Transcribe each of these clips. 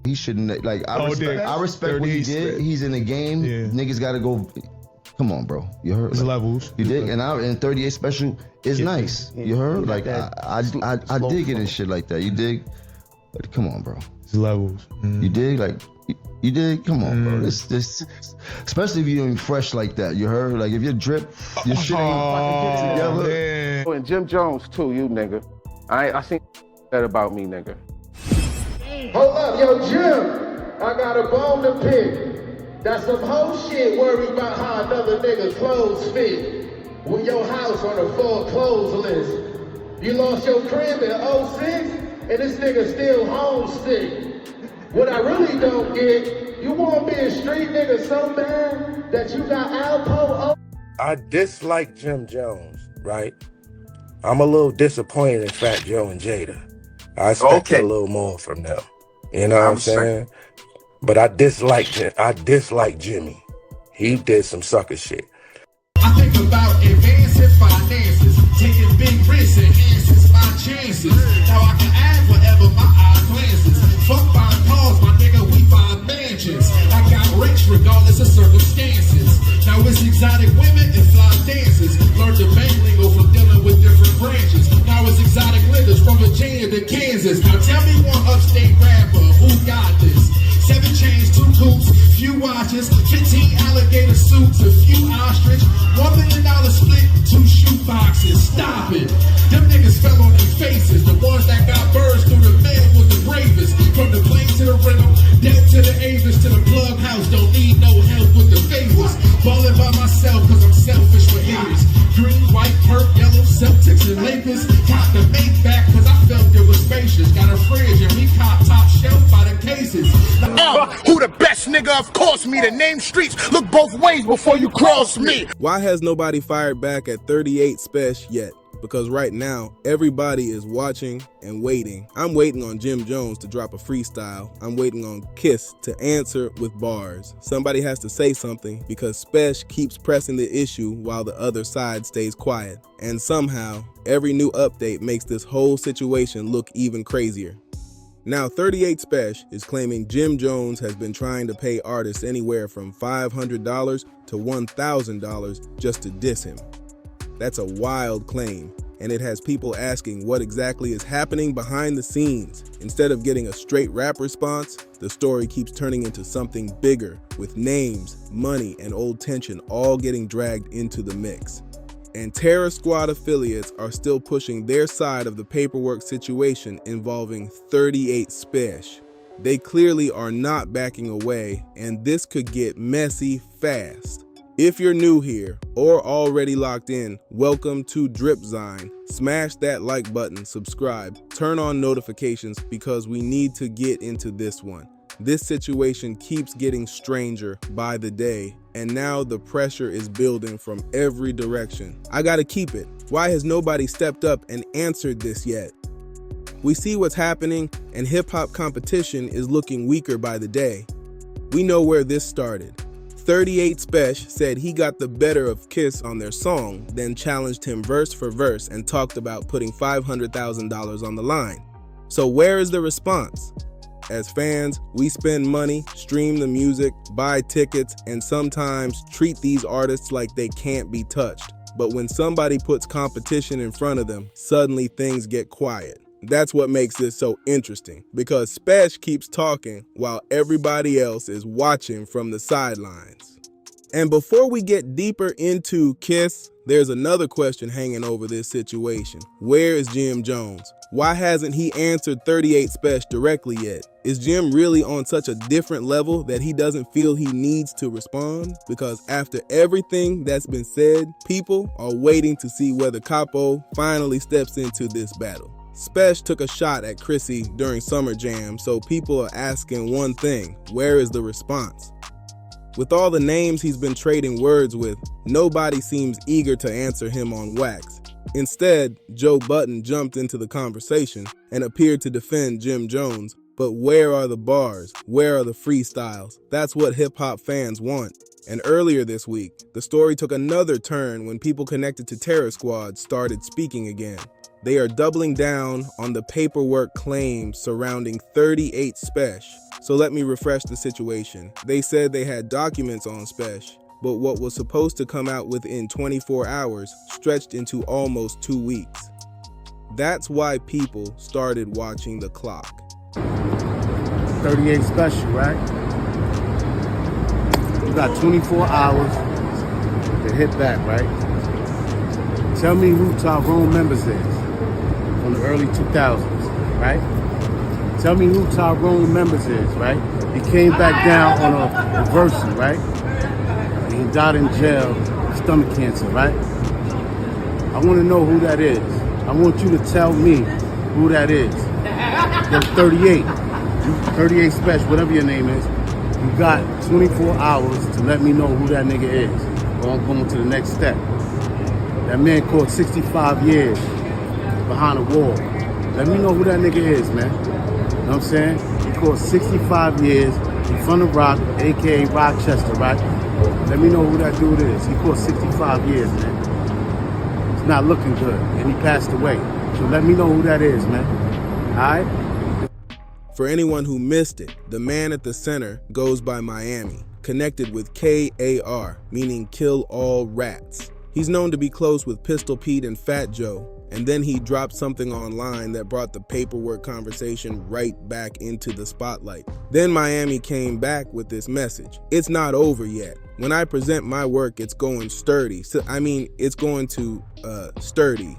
He shouldn't, like, I respect what he did. He's in the game. Yeah. Niggas gotta go. Come on, bro. You heard? There's levels. You dig? And 38 Special is nice. You heard? Like, I dig it and shit like that. You dig? But come on, bro. There's levels. You dig? Like, you dig? Come on, bro. This, especially if you're doing fresh like that. You heard? Like, if you're drip, your shit ain't fucking get together. Man. And Jim Jones too, you nigga. I think that about me, nigga. Hold up, yo, Jim. I got a bone to pick. That's some whole shit worried about how another nigga clothes fit. With your house on the foreclosed list. You lost your crib in 06, and this nigga still homesick. What I really don't get, you wanna be a street nigga so bad that you got Alpo. I dislike Jim Jones, right? I'm a little disappointed in Fat Joe and Jada. I expected a little more from them. You know what I'm saying? But I dislike Jimmy. He did some sucker shit. I think about advancing finances, taking big risks, enhances my chances. Now I can add whatever my eye glances. Fuck buying cars, my nigga, we buy mansions. I got rich regardless of circumstances. Now it's exotic women and fly dances. Learned the bank lingo from dealing with different branches. Now it's exotic litters from Virginia to Kansas. Now tell me one upstate rapper who got this. 7 chains, 2 coupes, few watches, 15 alligator suits, a few ostrich, $1 million split, 2 shoe boxes. Stop it. Them niggas fell on their faces. The ones that got birds through the mail was the bravest. From the plane to the rental, dealt to the Avis to the plug house. Don't need no help with the favors. Ballin' by myself cause I'm selfish for haters. Green, white, perp, yellow, Celtics and Lakers. Got the make back cause I felt it was spacious. Got a fridge and we cop top shelf by the cases. Who the best nigga? Of course me. The name streets. Look both ways before you cross me. Why has nobody fired back at 38 Spesh yet? Because right now, everybody is watching and waiting. I'm waiting on Jim Jones to drop a freestyle. I'm waiting on Kiss to answer with bars. Somebody has to say something because Spesh keeps pressing the issue while the other side stays quiet. And somehow, every new update makes this whole situation look even crazier. Now, 38 Spesh is claiming Jim Jones has been trying to pay artists anywhere from $500 to $1,000 just to diss him. That's a wild claim, and it has people asking what exactly is happening behind the scenes. Instead of getting a straight rap response, the story keeps turning into something bigger, with names, money, and old tension all getting dragged into the mix. And Terror Squad affiliates are still pushing their side of the paperwork situation involving 38 Spesh. They clearly are not backing away, and this could get messy fast. If you're new here or already locked in, welcome to Dripzine. Smash that like button, subscribe, turn on notifications because we need to get into this one. This situation keeps getting stranger by the day, and now the pressure is building from every direction. I gotta keep it. Why has nobody stepped up and answered this yet? We see what's happening, and hip-hop competition is looking weaker by the day. We know where this started. 38 Spesh said he got the better of Kiss on their song, then challenged him verse for verse and talked about putting $500,000 on the line. So where is the response? As fans, we spend money, stream the music, buy tickets, and sometimes treat these artists like they can't be touched. But when somebody puts competition in front of them, suddenly things get quiet. That's what makes this so interesting, because Spesh keeps talking while everybody else is watching from the sidelines. And before we get deeper into Kiss, there's another question hanging over this situation. Where is Jim Jones? Why hasn't he answered 38 Spesh directly yet? Is Jim really on such a different level that he doesn't feel he needs to respond? Because after everything that's been said, people are waiting to see whether Capo finally steps into this battle. Spesh took a shot at Chrissy during Summer Jam, so people are asking one thing: where is the response? With all the names he's been trading words with, nobody seems eager to answer him on wax. Instead, Joe Budden jumped into the conversation and appeared to defend Jim Jones. But where are the bars? Where are the freestyles? That's what hip-hop fans want. And earlier this week, the story took another turn when people connected to Terror Squad started speaking again. They are doubling down on the paperwork claims surrounding 38 Spesh. So let me refresh the situation. They said they had documents on Spesh, but what was supposed to come out within 24 hours stretched into almost 2 weeks. That's why people started watching the clock. 38 Special, right? You got 24 hours to hit back, right? Tell me who Tyrone Members is from the early 2000s, right? Tell me who Tyrone Members is, right? He came back down on a reversal, right? And he died in jail of stomach cancer, right? I want to know who that is. I want you to tell me who that is. There's 38. 38 Spesh, whatever your name is. You got 24 hours to let me know who that nigga is. Or I'm going to the next step. That man caught 65 years behind a wall. Let me know who that nigga is, man. You know what I'm saying? He caught 65 years in front of Rock, aka Rochester, right? Let me know who that dude is. He caught 65 years, man. It's not looking good, and he passed away. So let me know who that is, man. All right? For anyone who missed it, the man at the center goes by Miami, connected with KAR, meaning Kill All Rats. He's known to be close with Pistol Pete and Fat Joe, and then he dropped something online that brought the paperwork conversation right back into the spotlight. Then Miami came back with this message. It's not over yet. When I present my work, it's going sturdy. It's going to sturdy.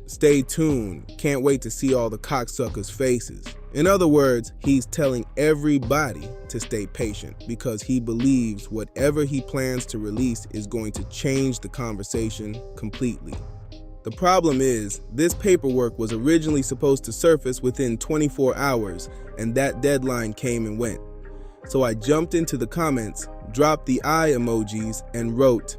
Stay tuned. Can't wait to see all the cocksuckers' faces. In other words, he's telling everybody to stay patient because he believes whatever he plans to release is going to change the conversation completely. The problem is, this paperwork was originally supposed to surface within 24 hours, and that deadline came and went. So I jumped into the comments, dropped the eye emojis, and wrote,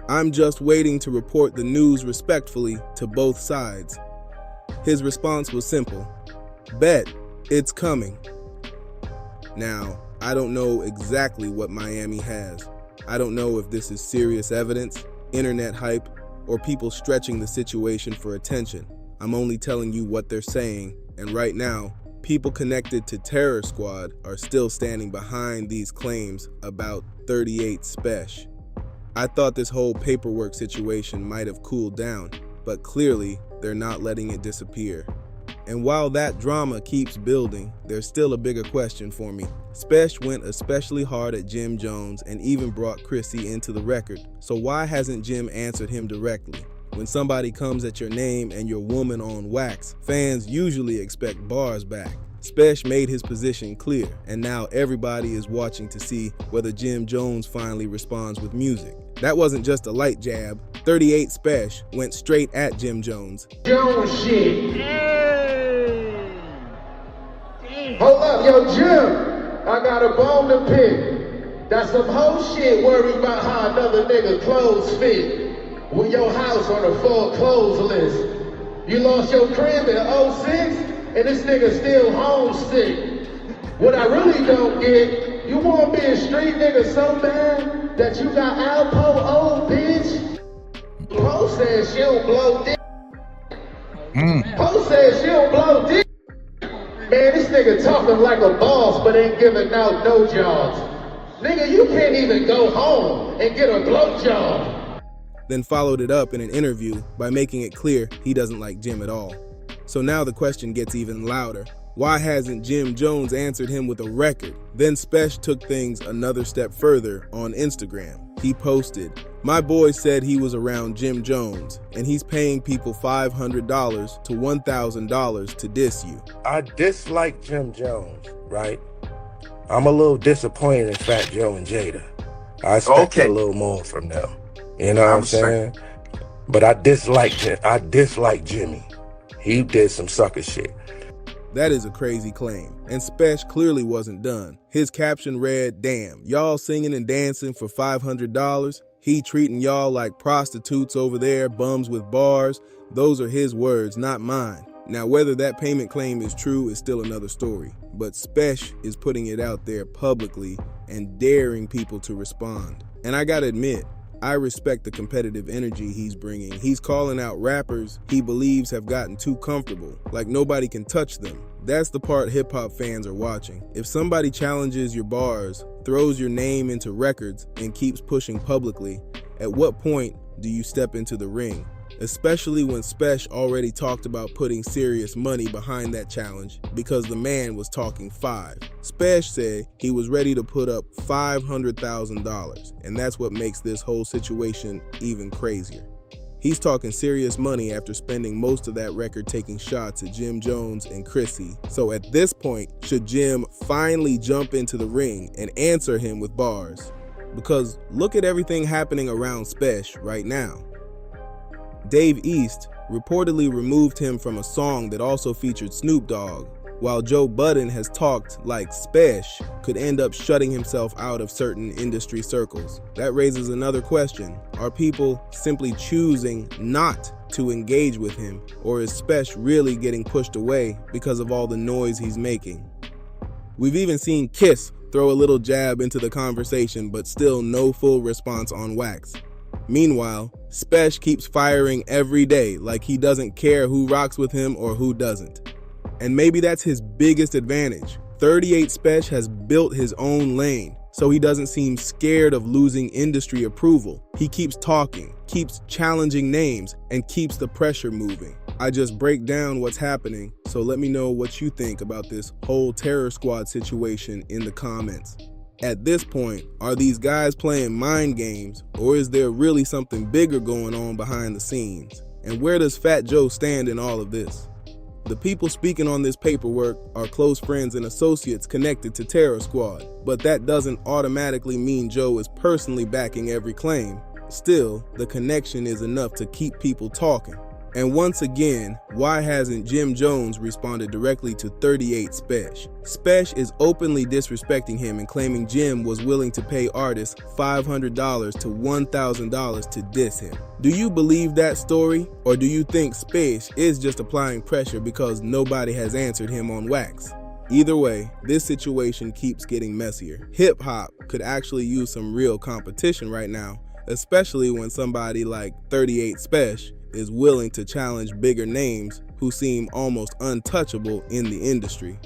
"I'm just waiting to report the news respectfully to both sides." His response was simple, "Bet, it's coming." Now, I don't know exactly what Miami has. I don't know if this is serious evidence, internet hype, or people stretching the situation for attention. I'm only telling you what they're saying, and right now, people connected to Terror Squad are still standing behind these claims about 38 Spesh. I thought this whole paperwork situation might have cooled down, but clearly they're not letting it disappear. And while that drama keeps building, there's still a bigger question for me. Spesh went especially hard at Jim Jones and even brought Chrissy into the record. So why hasn't Jim answered him directly? When somebody comes at your name and your woman on wax, fans usually expect bars back. Spesh made his position clear, and now everybody is watching to see whether Jim Jones finally responds with music. That wasn't just a light jab. 38 Spesh went straight at Jim Jones. Jones shit. Hold up, yo, Jim. I got a bone to pick. That's some whole shit worried about how another nigga clothes fit. With your house on the foreclosed list. You lost your crib in 06, and this nigga still homesick. What I really don't get, you wanna be a street nigga so bad that you got Alpo old bitch? Poe says she don't blow dick. Poe says she don't blow dick. Man, this nigga talking like a boss but ain't giving out no jobs. Nigga, you can't even go home and get a blowjob. Then followed it up in an interview by making it clear he doesn't like Jim at all. So now the question gets even louder. Why hasn't Jim Jones answered him with a record? Then Spesh took things another step further on Instagram. He posted, "My boy said he was around Jim Jones, and he's paying people $500 to $1,000 to diss you." I dislike Jim Jones, right? I'm a little disappointed in Fat Joe and Jada. I expected a little more from them. You know what I'm saying? But I dislike Jimmy. He did some sucker shit. That is a crazy claim, and Spesh clearly wasn't done. His caption read, "Damn, y'all singing and dancing for $500? He treating y'all like prostitutes over there, bums with bars." Those are his words, not mine. Now, whether that payment claim is true is still another story, but Spesh is putting it out there publicly and daring people to respond. And I gotta admit, I respect the competitive energy he's bringing. He's calling out rappers he believes have gotten too comfortable, like nobody can touch them. That's the part hip-hop fans are watching. If somebody challenges your bars, throws your name into records, and keeps pushing publicly, at what point do you step into the ring? Especially when Spesh already talked about putting serious money behind that challenge because the man was talking 5. Spesh said he was ready to put up $500,000, and that's what makes this whole situation even crazier. He's talking serious money after spending most of that record taking shots at Jim Jones and Chrissy. So at this point, should Jim finally jump into the ring and answer him with bars? Because look at everything happening around Spesh right now. Dave East reportedly removed him from a song that also featured Snoop Dogg, while Joe Budden has talked like Spesh could end up shutting himself out of certain industry circles. That raises another question. Are people simply choosing not to engage with him, or is Spesh really getting pushed away because of all the noise he's making? We've even seen Kiss throw a little jab into the conversation, but still no full response on Wax. Meanwhile, Spesh keeps firing every day like he doesn't care who rocks with him or who doesn't. And maybe that's his biggest advantage. 38 Spesh has built his own lane, so he doesn't seem scared of losing industry approval. He keeps talking, keeps challenging names, and keeps the pressure moving. I just break down what's happening, so let me know what you think about this whole Terror Squad situation in the comments. At this point, are these guys playing mind games, or is there really something bigger going on behind the scenes? And where does Fat Joe stand in all of this? The people speaking on this paperwork are close friends and associates connected to Terror Squad, but that doesn't automatically mean Joe is personally backing every claim. Still, the connection is enough to keep people talking. And once again, why hasn't Jim Jones responded directly to 38 Spesh? Spesh is openly disrespecting him and claiming Jim was willing to pay artists $500 to $1,000 to diss him. Do you believe that story, or do you think Spesh is just applying pressure because nobody has answered him on Wax? Either way, this situation keeps getting messier. Hip-hop could actually use some real competition right now, especially when somebody like 38 Spesh is willing to challenge bigger names who seem almost untouchable in the industry.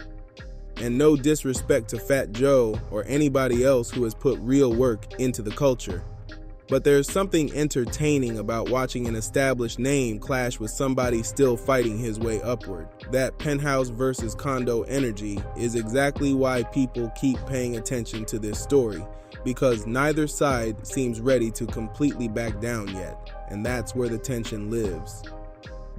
And no disrespect to Fat Joe or anybody else who has put real work into the culture, but there's something entertaining about watching an established name clash with somebody still fighting his way upward. That penthouse versus condo energy is exactly why people keep paying attention to this story, because neither side seems ready to completely back down yet, and that's where the tension lives.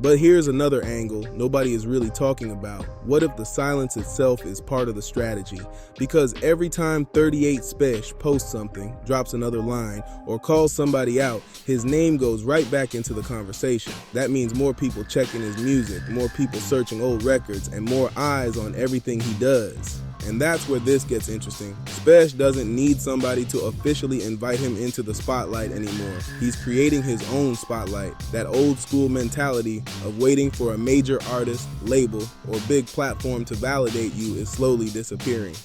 But here's another angle nobody is really talking about. What if the silence itself is part of the strategy? Because every time 38 Spesh posts something, drops another line, or calls somebody out, his name goes right back into the conversation. That means more people checking his music, more people searching old records, and more eyes on everything he does. And that's where this gets interesting. Spesh doesn't need somebody to officially invite him into the spotlight anymore. He's creating his own spotlight. That old school mentality of waiting for a major artist, label, or big platform to validate you is slowly disappearing.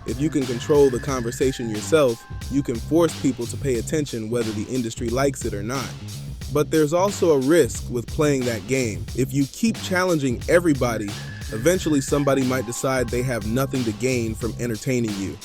If you can control the conversation yourself, you can force people to pay attention whether the industry likes it or not. But there's also a risk with playing that game. If you keep challenging everybody, eventually somebody might decide they have nothing to gain from entertaining you.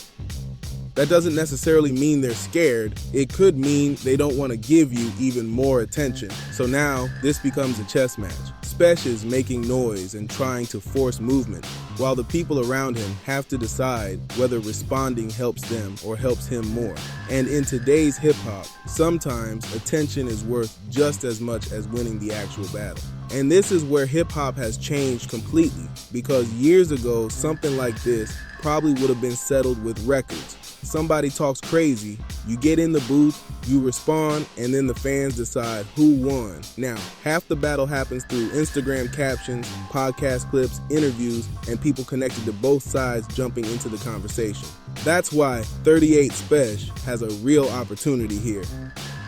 That doesn't necessarily mean they're scared. It could mean they don't want to give you even more attention. So now this becomes a chess match. Spesh is making noise and trying to force movement, while the people around him have to decide whether responding helps them or helps him more. And in today's hip-hop, sometimes attention is worth just as much as winning the actual battle. And this is where hip-hop has changed completely, because years ago, something like this probably would have been settled with records. Somebody talks crazy, you get in the booth, you respond, and then the fans decide who won. Now, half the battle happens through Instagram captions, podcast clips, interviews, and people connected to both sides jumping into the conversation. That's why 38 Spesh has a real opportunity here.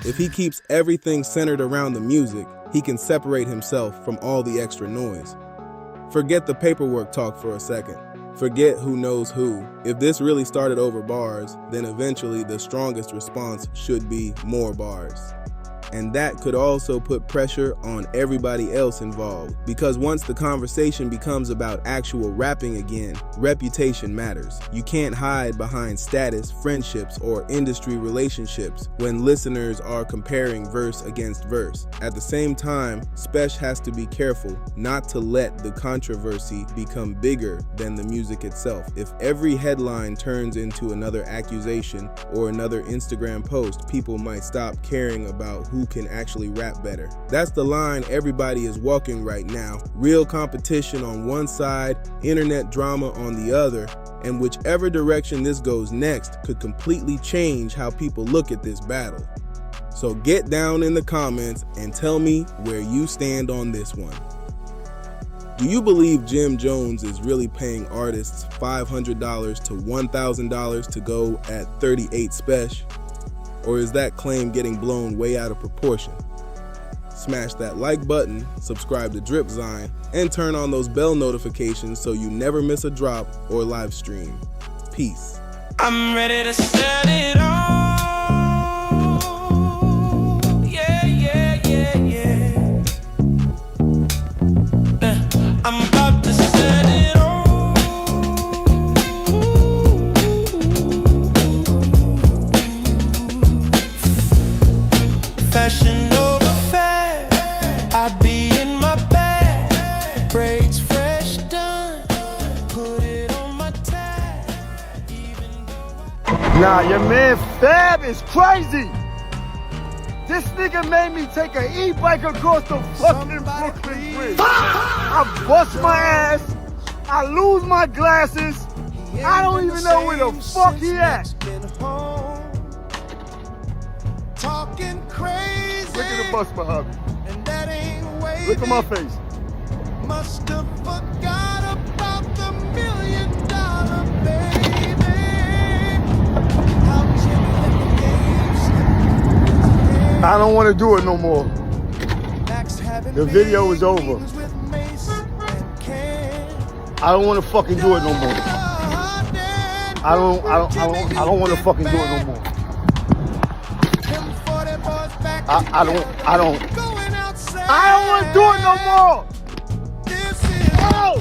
If he keeps everything centered around the music, he can separate himself from all the extra noise. Forget the paperwork talk for a second. Forget who knows who. If this really started over bars, then eventually the strongest response should be more bars. And that could also put pressure on everybody else involved, because once the conversation becomes about actual rapping again, reputation matters. You can't hide behind status, friendships, or industry relationships when listeners are comparing verse against verse. At the same time, Spesh has to be careful not to let the controversy become bigger than the music itself. If every headline turns into another accusation or another Instagram post, people might stop caring about who can actually rap better. That's the line everybody is walking right now. Real competition on one side, internet drama on the other, and whichever direction this goes next could completely change how people look at this battle. So get down in the comments and tell me where you stand on this one. Do you believe Jim Jones is really paying artists $500 to $1,000 to go at 38 Spesh? Or is that claim getting blown way out of proportion? Smash that like button, subscribe to Dripzine, and turn on those bell notifications so you never miss a drop or live stream. Peace. I'm ready to set it on. Yeah, yeah, yeah, yeah. I'm about to set it on. Fashion over fat, I be in my bag, braids fresh done, put it on my tag, even though Nah, your man Fab is crazy. This nigga made me take an e-bike across the fucking Brooklyn Bridge. I bust my ass, I lose my glasses, I don't even know where the fuck he at. talking crazy. Look at the bus behind me. And that ain't wavy. Look at my face. Must have forgot about the $1 million baby. How Jimmy let the game slip. I don't want to do it no more. The video is over. I don't want to fucking do it no more. I don't want to fucking do it no more. I don't want to do it no more. Oh!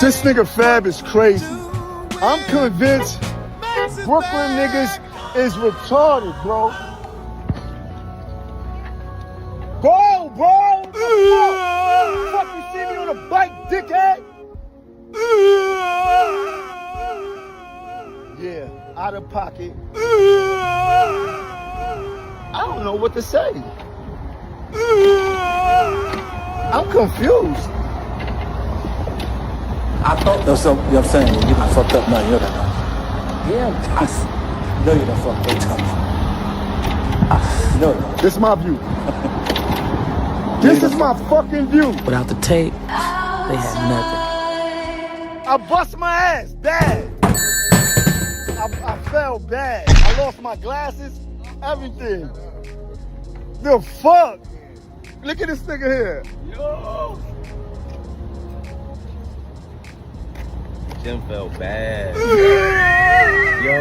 This nigga Fab is crazy. I'm convinced Brooklyn niggas is retarded, bro. Go, bro! Fuck, you see me on a bike, dickhead? Yeah, out of pocket. I don't know what to say. I'm confused. I thought there was something, you know what I'm saying? You done fucked up now, you know that now. Yeah, I know you done fucked up. No. This is my view. This is my fucking view. Without the tape, they had nothing. I bust my ass bad. I fell bad. I lost my glasses, everything. The fuck? Look at this nigga here. Yo. Jim felt bad. Yo.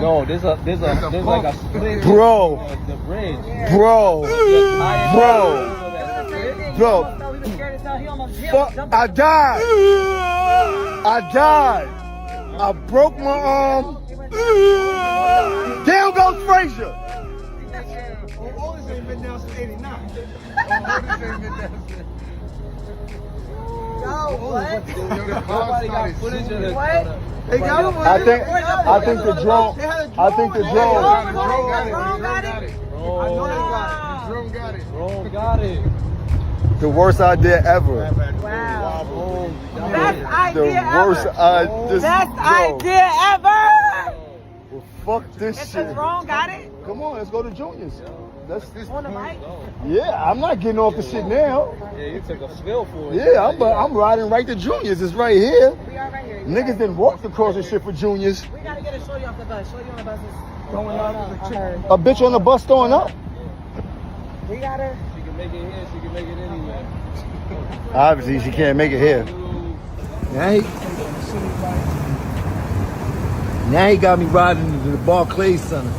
No, there's like a split. Bro. The bridge. Bro. Fuck, I died. I broke my arm. There goes Frazier. Otis ain't been down since '89. Nobody got footage of this. I think the drone got it. The worst idea ever. Wow. Best idea ever. Best idea ever. Well, fuck this shit. If the drone got it. Come on, let's go to Junior's. Let's this. On the bike? Yeah, I'm not getting off the shit now. Yeah, you took a spill for it. Yeah, I'm riding right to Junior's. It's right here. We are right here. Niggas done walked across the shit for Junior's. We gotta get a shorty off the bus. Shorty on the bus is going up. A bitch on the bus throwing up. We gotta. She can make it here, she can make it anywhere. Obviously, she can't make it here. Now he got me riding to the Barclays Center.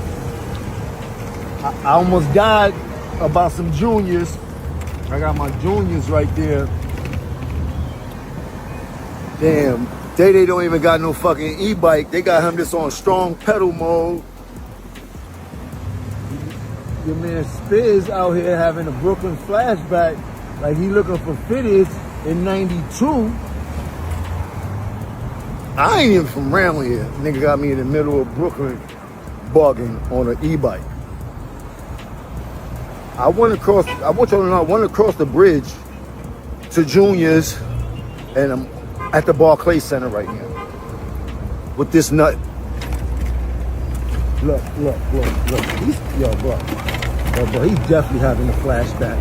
I almost died about some Juniors. I got my Juniors right there. Damn, they don't even got no fucking e-bike. They got him just on strong pedal mode. Your man Spesh out here having a Brooklyn flashback, like he looking for fitties in '92. I ain't even from around here. Nigga got me in the middle of Brooklyn bugging on an e-bike. I want you to know, I went across the bridge to Junior's, and I'm at the Barclays Center right now with this nut. Look. He's definitely having a flashback.